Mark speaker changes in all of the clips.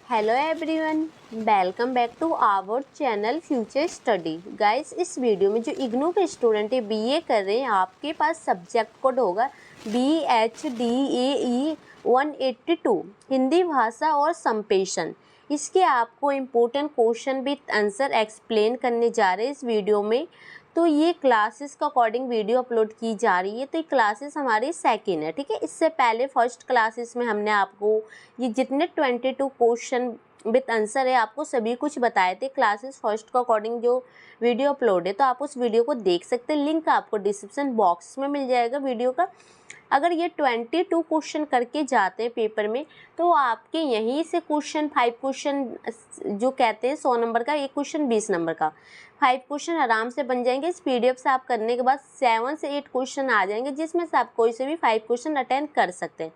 Speaker 1: Hello everyone, welcome back to our channel future study. Guys, इस video में जो इग्नू के स्टूडेंट है बीए कर रहे हैं, आपके पास सब्जेक्ट कोड होगा BHDAE 182 हिंदी भाषा और संप्रेषण। इसके आपको important question with answer explain करने जा रहे हैं इस वीडियो में। तो ये क्लासेस का अकॉर्डिंग वीडियो अपलोड की जा रही है। तो ये क्लासेस हमारी सेकेंड है, ठीक है। इससे पहले फर्स्ट क्लासेस में हमने आपको ये जितने 22 क्वेश्चन विथ आंसर है आपको सभी कुछ बताए थे क्लासेस फर्स्ट का अकॉर्डिंग जो वीडियो अपलोड है। तो आप उस वीडियो को देख सकते हैं, लिंक आपको डिस्क्रिप्शन बॉक्स में मिल जाएगा वीडियो का। अगर ये 22 क्वेश्चन करके जाते हैं पेपर में तो आपके यहीं से क्वेश्चन 5 क्वेश्चन जो कहते हैं 100 नंबर का, एक क्वेश्चन 20 नंबर का 5 क्वेश्चन आराम से बन जाएंगे। इस पीडीएफ से आप करने के बाद 7 से 8 क्वेश्चन आ जाएंगे, जिसमें से आप कोई से भी 5 क्वेश्चन अटेंड कर सकते हैं,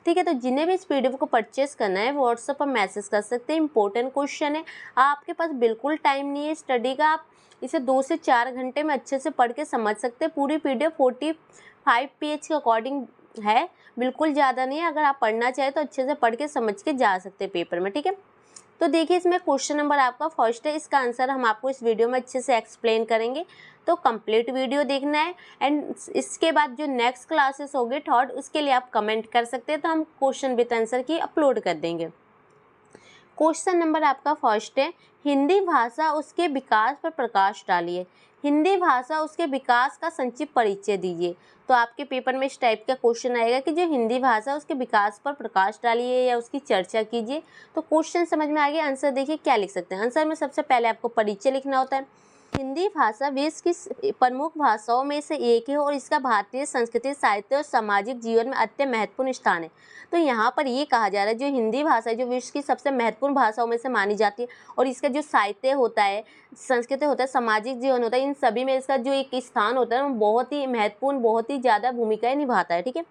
Speaker 1: ठीक है। तो जिन्हें भी इस पीडीएफ को परचेस करना है व्हाट्सएप पर मैसेज कर सकते हैं। इंपॉर्टेंट क्वेश्चन है, आपके पास बिल्कुल टाइम नहीं है स्टडी का, आप इसे 2 से 4 घंटे में अच्छे से पढ़ के समझ सकते हैं। पूरी पीडीएफ 45 पेज के अकॉर्डिंग है, बिल्कुल ज़्यादा नहीं है। अगर आप पढ़ना चाहें तो अच्छे से पढ़ के समझ के जा सकते हैं पेपर में, ठीक है। तो देखिए, इसमें क्वेश्चन नंबर आपका फर्स्ट है, इसका आंसर हम आपको इस वीडियो में अच्छे से एक्सप्लेन करेंगे। तो कंप्लीट वीडियो देखना है। एंड इसके बाद जो नेक्स्ट क्लासेस होगी थर्ड, उसके लिए आप कमेंट कर सकते हैं, तो हम क्वेश्चन विद आंसर की अपलोड कर देंगे। क्वेश्चन नंबर आपका फर्स्ट है, हिंदी भाषा उसके विकास पर प्रकाश डालिए। हिंदी भाषा उसके विकास का संक्षिप्त परिचय दीजिए। तो आपके पेपर में इस टाइप का क्वेश्चन आएगा कि जो हिंदी भाषा उसके विकास पर प्रकाश डालिए या उसकी चर्चा कीजिए। तो क्वेश्चन समझ में आ गया, आंसर देखिए क्या लिख सकते हैं। आंसर में सबसे पहले आपको परिचय लिखना होता है। हिंदी भाषा विश्व की प्रमुख भाषाओं में से एक है और इसका भारतीय संस्कृति, साहित्य और सामाजिक जीवन में अत्यंत महत्वपूर्ण स्थान है। तो यहाँ पर ये कहा जा रहा है जो हिंदी भाषा है जो विश्व की सबसे महत्वपूर्ण भाषाओं में से मानी जाती है, और इसका जो साहित्य होता है, संस्कृति होता है, सामाजिक जीवन होता है, इन सभी में इसका जो एक स्थान होता है वो बहुत ही महत्वपूर्ण, बहुत ही ज़्यादा भूमिकाएं निभाता है, ठीक है।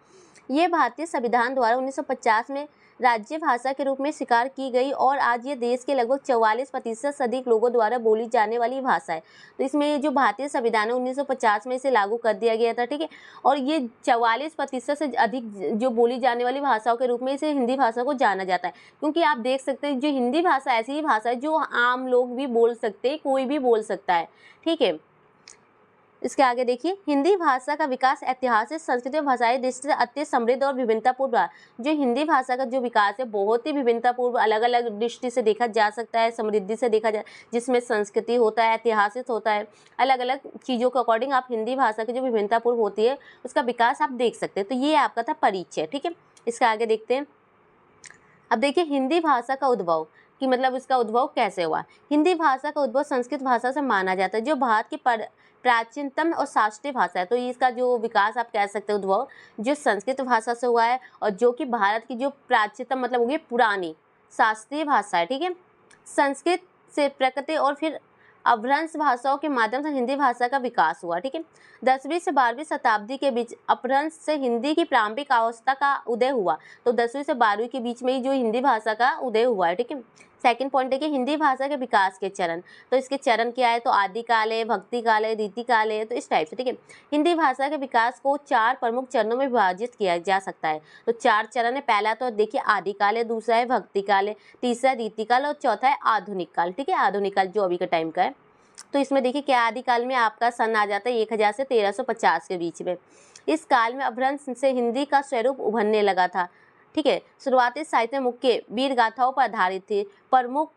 Speaker 1: ये भारतीय संविधान द्वारा 1950 में राज्य भाषा के रूप में स्वीकार की गई और आज ये देश के लगभग 44% से अधिक लोगों द्वारा बोली जाने वाली भाषा है। तो इसमें जो भारतीय संविधान है 1950 में इसे लागू कर दिया गया था, ठीक है। और ये 44% से अधिक जो बोली जाने वाली भाषाओं के रूप में इसे हिंदी भाषा को जाना जाता है, क्योंकि आप देख सकते हैं जो हिंदी भाषा ऐसी ही भाषा है जो आम लोग भी बोल सकते हैं, कोई भी बोल सकता है, ठीक है। इसके आगे देखिए, हिंदी भाषा का विकास ऐतिहासिक, संस्कृति और भाषाई दृष्टि से अत्यंत समृद्ध और विभिन्नतापूर्ण रहा। जो हिंदी भाषा का जो विकास है बहुत ही विभिन्नतापूर्ण, अलग अलग दृष्टि से देखा जा सकता है, समृद्धि से देखा जा, जिसमें संस्कृति होता है, ऐतिहासिक होता है, अलग अलग चीज़ों के अकॉर्डिंग आप हिंदी भाषा की जो विभिन्नतापूर्ण होती है उसका विकास आप देख सकते हैं। तो ये आपका था परिचय, ठीक है। इसके आगे देखते हैं। अब देखिए, हिंदी भाषा का उद्भव कि मतलब इसका उद्भव कैसे हुआ। हिंदी भाषा का उद्भव संस्कृत भाषा से माना जाता है, जो भारत की प्राचीनतम और शास्त्रीय भाषा है। तो इसका जो विकास आप कह सकते हैं उद्भव जो संस्कृत भाषा से हुआ है, और जो कि भारत की जो प्राचीनतम मतलब होगी पुरानी शास्त्रीय भाषा है, ठीक है। संस्कृत से प्रकृति और फिर अपभ्रंश भाषाओं के माध्यम से हिंदी भाषा का विकास हुआ, ठीक है। 10वीं से 12वीं शताब्दी के बीच अपभ्रंश से हिंदी की प्रारंभिक अवस्था का उदय हुआ। तो 10वीं से 12वीं के बीच में ही जो हिंदी भाषा का उदय हुआ है, ठीक है। सेकंड पॉइंट है कि हिंदी भाषा के विकास के चरण। तो इसके चरण क्या है, तो आदिकाल है, भक्ति काल है, रीति काल है, तो इस टाइप से, ठीक है। हिंदी भाषा के विकास को 4 प्रमुख चरणों में विभाजित किया जा सकता है। तो 4 चरण है। पहला तो देखिए आदिकाल है, दूसरा है भक्ति काल है, तीसरा रीति काल और चौथा है आधुनिक काल, ठीक है। आधुनिक काल जो अभी के टाइम का है। तो इसमें देखिए क्या आदिकाल में आपका सन आ जाता है 1000 से 1350 के बीच में। इस काल में अपभ्रंश से हिंदी का स्वरूप उभरने लगा था, ठीक है। शुरुआती साहित्य मुख्य वीर गाथाओं पर आधारित थी, प्रमुख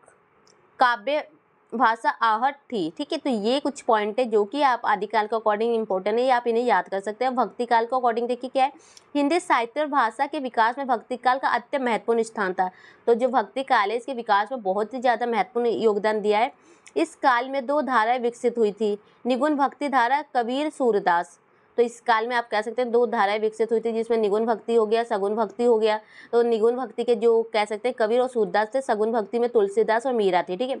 Speaker 1: काव्य भाषा आहट थी, ठीक है। तो ये कुछ पॉइंट है जो कि आप आदिकाल के अकॉर्डिंग इंपॉर्टेंट है, आप इन्हें याद कर सकते हैं। भक्ति काल के अकॉर्डिंग देखिए क्या है, हिंदी साहित्य और भाषा के विकास में भक्ति काल का अत्यंत महत्वपूर्ण स्थान था। तो जो भक्ति काल है इसके विकास में बहुत ही ज़्यादा महत्वपूर्ण योगदान दिया है। इस काल में 2 धाराएं विकसित हुई थी, निगुण भक्ति धारा, कबीर सूरदास। तो इस काल में आप कह सकते हैं 2 धाराएं विकसित हुई थी, जिसमें निगुण भक्ति हो गया, सगुण भक्ति हो गया। तो निगुण भक्ति के जो कह सकते हैं कबीर और सूरदास थे, सगुण भक्ति में तुलसीदास और मीरा थी, ठीक है।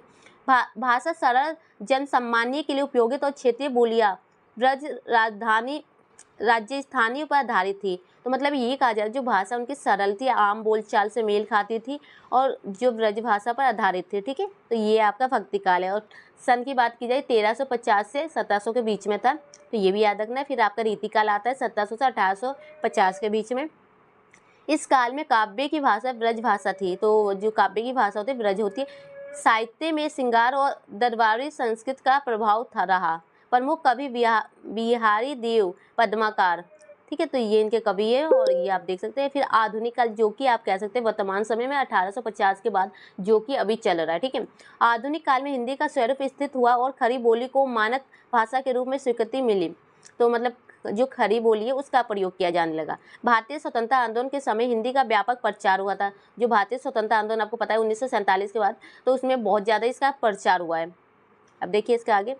Speaker 1: भाषा सरल, जन सम्मानीय के लिए उपयोगित और क्षेत्रीय बोलियां ब्रज राजधानी राज्य स्थानीय पर आधारित थी। तो मतलब ये कहा जाए जो भाषा उनकी सरल थी, आम बोलचाल से मेल खाती थी और जो ब्रज भाषा पर आधारित थी, ठीक है। तो ये आपका भक्ति काल है। और सन की बात की जाए 1350 से 1700 के बीच में था, तो ये भी याद रखना है। फिर आपका रीति काल आता है 1700 से 1850 के बीच में। इस काल में काव्य की भाषा ब्रज भाषा थी। तो जो काव्य की भाषा होती है ब्रज होती है। साहित्य में श्रृंगार और दरबारी संस्कृत का प्रभाव था रहा। प्रमुख कवि बिहारी देव पद्माकर, ठीक है, तो ये इनके कवि है और ये आप देख सकते हैं। फिर आधुनिक काल, जो कि आप कह सकते हैं वर्तमान समय में 1850 के बाद, जो कि अभी चल रहा है, ठीक है। आधुनिक काल में हिंदी का स्वरूप स्थित हुआ और खड़ी बोली को मानक भाषा के रूप में स्वीकृति मिली। तो मतलब जो खड़ी बोली है उसका प्रयोग किया जाने लगा। भारतीय स्वतंत्रता आंदोलन के समय हिंदी का व्यापक प्रचार हुआ था। जो भारतीय स्वतंत्रता आंदोलन आपको पता है 1947 के बाद, तो उसमें बहुत ज़्यादा इसका प्रचार हुआ है। अब देखिए इसके आगे,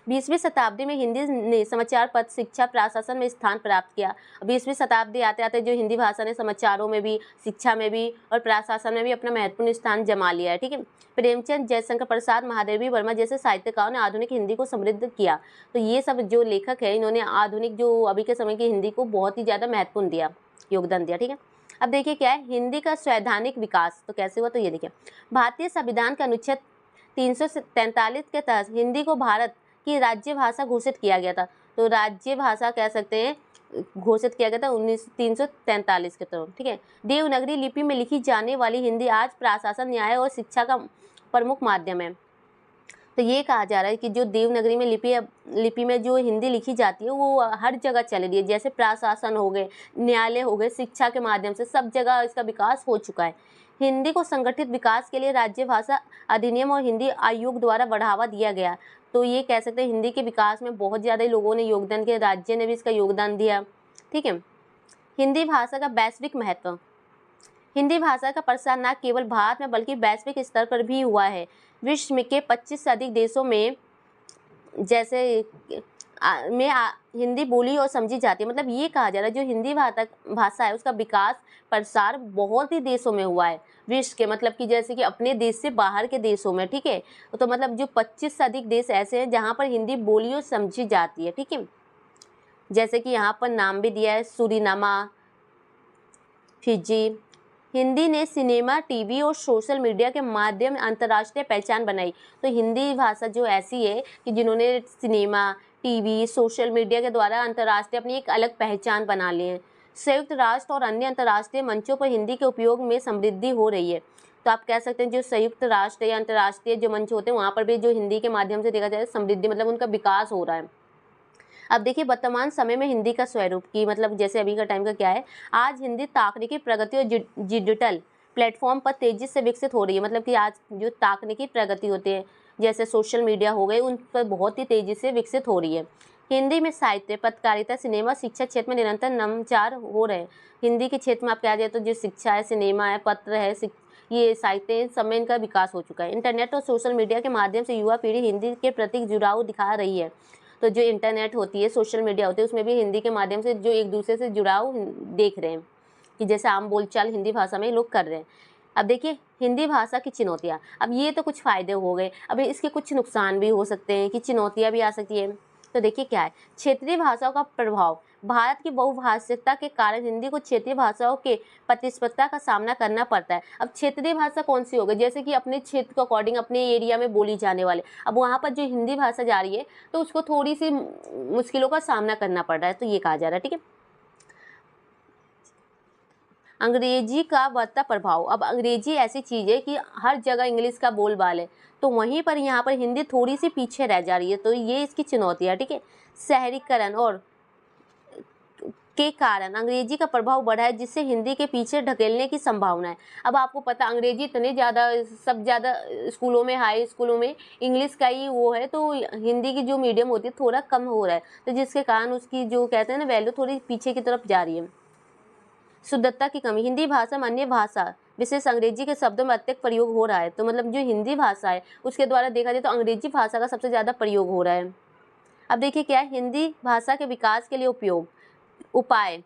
Speaker 1: 20वीं शताब्दी में हिंदी ने समाचार पत्र, शिक्षा, प्रशासन में स्थान प्राप्त किया। 20वीं शताब्दी आते आते जो हिंदी भाषा ने समाचारों में भी, शिक्षा में भी और प्रशासन में भी अपना महत्वपूर्ण स्थान जमा लिया है, ठीक है। प्रेमचंद, जयशंकर प्रसाद, महादेवी वर्मा जैसे साहित्यकारों ने आधुनिक हिंदी को समृद्ध किया। तो ये सब जो लेखक है इन्होंने आधुनिक जो अभी के समय की हिंदी को बहुत ही ज़्यादा महत्वपूर्ण दिया, योगदान दिया, ठीक है। अब देखिए क्या है हिंदी का संवैधानिक विकास, तो कैसे हुआ, तो ये देखिए भारतीय संविधान के अनुच्छेद 343 के तहत हिंदी को भारत की राज्य भाषा घोषित किया गया था। तो राज्य भाषा कह सकते हैं घोषित किया गया था 343 के तहत, ठीक है। देवनागरी लिपि में लिखी जाने वाली हिंदी आज प्रशासन, न्याय और शिक्षा का प्रमुख माध्यम है। तो ये कहा जा रहा है कि जो देवनागरी में लिपि में जो हिंदी लिखी जाती है वो हर जगह चल रही है, जैसे प्रशासन हो गए, न्यायालय हो गए, शिक्षा के माध्यम से सब जगह इसका विकास हो चुका है। हिंदी को संगठित विकास के लिए राज्य भाषा अधिनियम और हिंदी आयोग द्वारा बढ़ावा दिया गया। तो ये कह सकते हैं हिंदी के विकास में बहुत ज़्यादा लोगों ने योगदान किया, राज्य ने भी इसका योगदान दिया, ठीक है। हिंदी भाषा का वैश्विक महत्व, हिंदी भाषा का प्रसार न केवल भारत में बल्कि वैश्विक स्तर पर भी हुआ है। विश्व में के 25 से अधिक देशों में जैसे हिंदी बोली और समझी जाती है। मतलब ये कहा जा रहा है जो हिंदी भाषा है उसका विकास प्रसार बहुत ही देशों में हुआ है, विश्व के, मतलब कि जैसे कि अपने देश से बाहर के देशों में, ठीक है। तो मतलब जो 25 से अधिक देश ऐसे हैं जहाँ पर हिंदी बोली और समझी जाती है, ठीक है। जैसे कि यहाँ पर नाम भी दिया है, सूरीनामा, फिजी। हिंदी ने सिनेमा, टीवी और सोशल मीडिया के माध्यम अंतर्राष्ट्रीय पहचान बनाई। तो हिंदी भाषा जो ऐसी है कि जिन्होंने सिनेमा, टीवी, सोशल मीडिया के द्वारा अंतर्राष्ट्रीय अपनी एक अलग पहचान बना ली है। संयुक्त राष्ट्र और अन्य अंतर्राष्ट्रीय मंचों पर हिंदी के उपयोग में समृद्धि हो रही है। तो आप कह सकते हैं जो संयुक्त राष्ट्र या अंतर्राष्ट्रीय जो मंच होते हैं वहाँ पर भी जो हिंदी के माध्यम से देखा जाए समृद्धि, मतलब उनका विकास हो रहा है। अब देखिए वर्तमान समय में हिंदी का स्वरूप की, मतलब जैसे अभी का टाइम का क्या है, आज हिंदी तकनीकी प्रगति और डिजिटल प्लेटफॉर्म पर तेजी से विकसित हो रही है। मतलब कि आज जो तकनीकी प्रगति होती है जैसे सोशल मीडिया हो गए उन पर बहुत ही तेजी से विकसित हो रही है। हिंदी में साहित्य, पत्रकारिता, सिनेमा, शिक्षा क्षेत्र में निरंतर नवाचार हो रहे हैं। हिंदी के क्षेत्र में आप कह जाए तो जो शिक्षा है, सिनेमा है, पत्र है, ये साहित्य, सब में इनका विकास हो चुका है। इंटरनेट और सोशल मीडिया के माध्यम से युवा पीढ़ी हिंदी के प्रति जुड़ाव दिखा रही है। तो जो इंटरनेट होती है, सोशल मीडिया होती है, उसमें भी हिंदी के माध्यम से जो एक दूसरे से जुड़ाव देख रहे हैं कि जैसे आम बोलचाल हिंदी भाषा में लोग कर रहे हैं। अब देखिए हिंदी भाषा की चुनौतियाँ, अब ये तो कुछ फ़ायदे हो गए, अब इसके कुछ नुकसान भी हो सकते हैं कि चुनौतियाँ भी आ सकती है। तो देखिए क्या है, क्षेत्रीय भाषाओं का प्रभाव। भारत की बहुभाषिकता के कारण हिंदी को क्षेत्रीय भाषाओं के प्रतिस्पर्धा का सामना करना पड़ता है। अब क्षेत्रीय भाषा कौन सी होगी, जैसे कि अपने क्षेत्र के अकॉर्डिंग अपने एरिया में बोली जाने वाले, अब वहाँ पर जो हिंदी भाषा जा रही है तो उसको थोड़ी सी मुश्किलों का सामना करना पड़ रहा है। तो ये कहा जा रहा है, ठीक है। अंग्रेजी का बढ़ता प्रभाव, अब अंग्रेजी ऐसी चीज़ है कि हर जगह इंग्लिश का बोलबाल है, तो वहीं पर यहाँ पर हिंदी थोड़ी सी पीछे रह जा रही है। तो ये इसकी चुनौती है, ठीक है। शहरीकरण और के कारण अंग्रेजी का प्रभाव बढ़ा है जिससे हिंदी के पीछे ढकेलने की संभावना है। अब आपको पता अंग्रेजी इतने ज़्यादा स्कूलों में, हाई स्कूलों में इंग्लिश का ही वो है, तो हिंदी की जो मीडियम होती है थोड़ा कम हो रहा है, तो जिसके कारण उसकी जो कहते हैं ना वैल्यू थोड़ी पीछे की तरफ जा रही है। शुद्धता की कमी, हिंदी भाषा में अन्य भाषा विशेष अंग्रेजी के शब्दों में अत्यधिक प्रयोग हो रहा है। तो मतलब जो हिंदी भाषा है उसके द्वारा देखा जाए तो अंग्रेजी भाषा का सबसे ज़्यादा प्रयोग हो रहा है। अब देखिए क्या है, हिंदी भाषा के विकास के लिए उपयोग, उपाय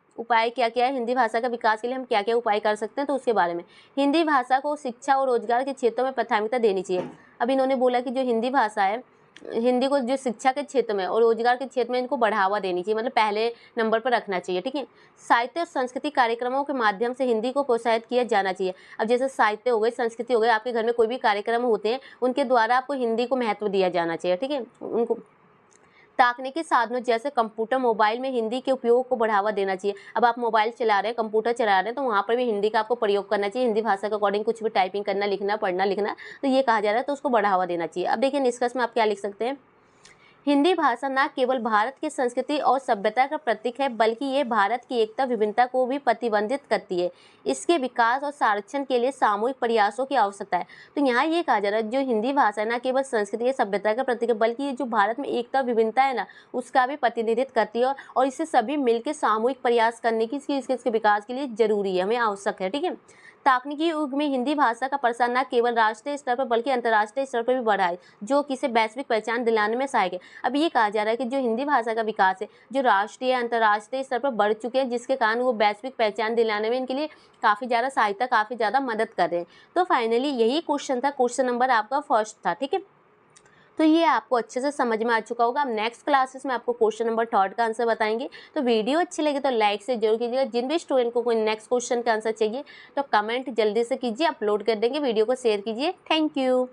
Speaker 1: क्या क्या है, हिंदी भाषा का विकास के लिए हम क्या क्या उपाय कर सकते हैं, तो उसके बारे में। हिंदी भाषा को शिक्षा और रोजगार के क्षेत्रों में प्राथमिकता देनी चाहिए। अब इन्होंने बोला कि जो हिंदी भाषा है, हिंदी को जो शिक्षा के क्षेत्र में और रोजगार के क्षेत्र में इनको बढ़ावा देनी चाहिए, मतलब पहले नंबर पर रखना चाहिए, ठीक है। साहित्य और संस्कृति कार्यक्रमों के माध्यम से हिंदी को प्रोत्साहित किया जाना चाहिए। अब जैसे साहित्य हो गई, संस्कृति हो गई, आपके घर में कोई भी कार्यक्रम होते हैं उनके द्वारा आपको हिंदी को महत्व दिया जाना चाहिए, ठीक है। उनको तकनीकी साधनों जैसे कंप्यूटर, मोबाइल में हिंदी के उपयोग को बढ़ावा देना चाहिए। अब आप मोबाइल चला रहे हैं, कंप्यूटर चला रहे हैं, तो वहाँ पर भी हिंदी का आपको प्रयोग करना चाहिए। हिंदी भाषा के अकॉर्डिंग कुछ भी टाइपिंग करना, लिखना, पढ़ना, लिखना, तो ये कहा जा रहा है, तो उसको बढ़ावा देना चाहिए। अब देखिए निष्कर्ष में आप क्या लिख सकते हैं। हिंदी भाषा न केवल भारत की संस्कृति और सभ्यता का प्रतीक है, बल्कि ये भारत की एकता, विभिन्नता को भी प्रतिबंधित करती है। इसके विकास और संरक्षण के लिए सामूहिक प्रयासों की आवश्यकता है। तो यहाँ ये कहा जा रहा है, जो हिंदी भाषा है न केवल संस्कृति या सभ्यता का प्रतीक है, बल्कि ये जो भारत में एकता, विभिन्नता है ना, उसका भी प्रतिनिधित्व करती है, और इसे सभी मिलकर सामूहिक प्रयास करने की इसके विकास के लिए जरूरी है, हमें आवश्यक है। ठीक है। तकनीकी युग में हिंदी भाषा का प्रसार न केवल राष्ट्रीय स्तर पर बल्कि अंतर्राष्ट्रीय स्तर पर भी बढ़ा है, जो कि इसे वैश्विक पहचान दिलाने में सहायक है। अब ये कहा जा रहा है कि जो हिंदी भाषा का विकास है, जो राष्ट्रीय अंतर्राष्ट्रीय स्तर पर बढ़ चुके हैं, जिसके कारण वो वैश्विक पहचान दिलाने में इनके लिए काफ़ी ज़्यादा सहायता, काफ़ी ज़्यादा मदद कर रहे हैं। तो फाइनली यही क्वेश्चन था, क्वेश्चन नंबर आपका फर्स्ट था। ठीक है। तो ये आपको अच्छे से समझ में आ चुका होगा। अब नेक्स्ट क्लासेस में आपको क्वेश्चन नंबर 3 का आंसर बताएंगे। तो वीडियो अच्छी लगी तो लाइक से जरूर कीजिएगा। जिन भी स्टूडेंट को कोई नेक्स्ट क्वेश्चन का आंसर चाहिए तो कमेंट जल्दी से कीजिए, अपलोड कर देंगे। वीडियो को शेयर कीजिए। Thank you.